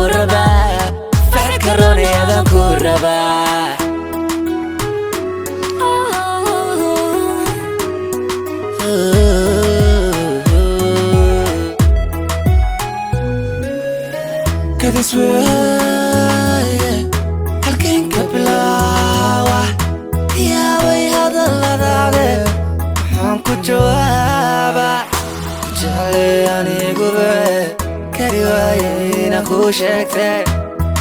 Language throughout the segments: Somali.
Kuraba فكروني هذا كوربا كذا سوية هالكين كبلاوة يا وي هذا اللذاذ حنكو جوابا جعلي أني قبي كريوايين أخو شكتي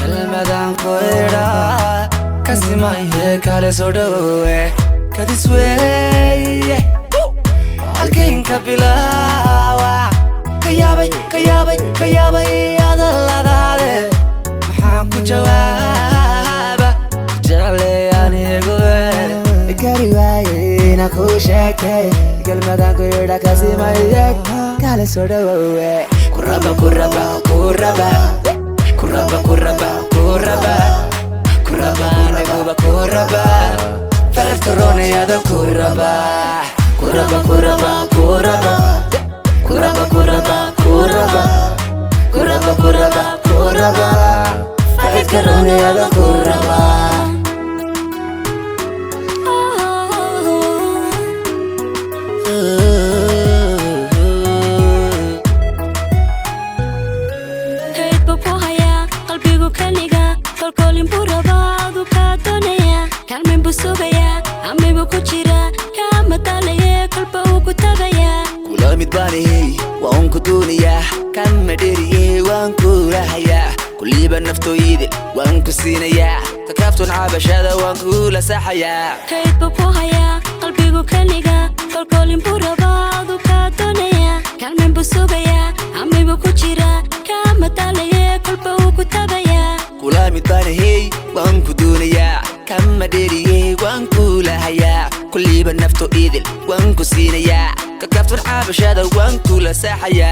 المدام كويرا كسماي هيك على صدوه كذا سوية هالكين كبلاوة كيابي كيابي كيابي هذا اللذاذ حنكو جوابا جعلي أني قبي كريوايين أخو شكتي المدام كويرا كسماي هيك على صدوه Kuraba kuraba kuraba Kuraba kuraba kuraba Kuraba neguba kuraba فكروني هذا كوربا Kuraba kuraba kuraba Kuraba kuraba kuraba Kuraba kuraba kuraba فكروني هذا كوربا kolkolin burabaadu ka doonaya kalmen busugaya amigu ku jira ka matalaya kalba uu ku tagaya kula mid baanay waan ku doonaya kan madheriye waan ku rahaya kulliba naftooyide waan ku siinaya takaftun cabashada waan ku la saxaya kaydba ku haya qalbigu kaliga kolkolin burabaadu ka doonaya kalmen busugaya amigu ku jira ka matalaya kalba uu ku tagaya kula mid baanay waan ku doonaya kan madheriye waan ku lahaya kulliba naftooyide waan ku siinaya takaftun cabashada waan ku la saxaya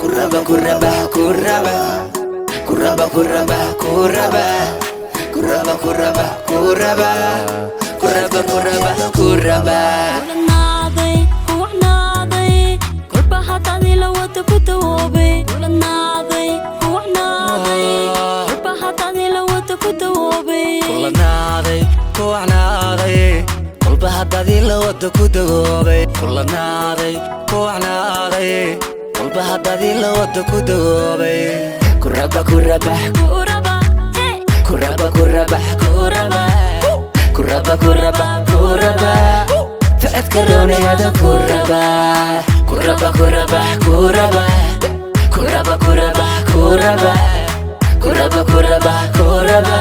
kuraba kuraba kuraba Kuraba kuraba kuraba Kuraba kuraba kuraba Kuraba kuraba kuraba Kulanaaday kuwanaaday kolba hatadi la wada ku dawoobe Kulanaaday kuwanaaday kolba hatadi la wada ku dawoobe Kulanaaday kuwanaaday kolba hatadi la wada ku dawoobe Kulanaaday kuwanaaday kolba hatadi la wada ku dawoobe Kuraba kuraba Kuraba Kuraba kuraba kuraba Kuraba kuraba kuraba فأذكروني هذا كوربا Kuraba kuraba kuraba Kuraba kuraba kuraba Kuraba kuraba kuraba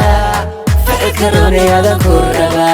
فأذكروني هذا كوربا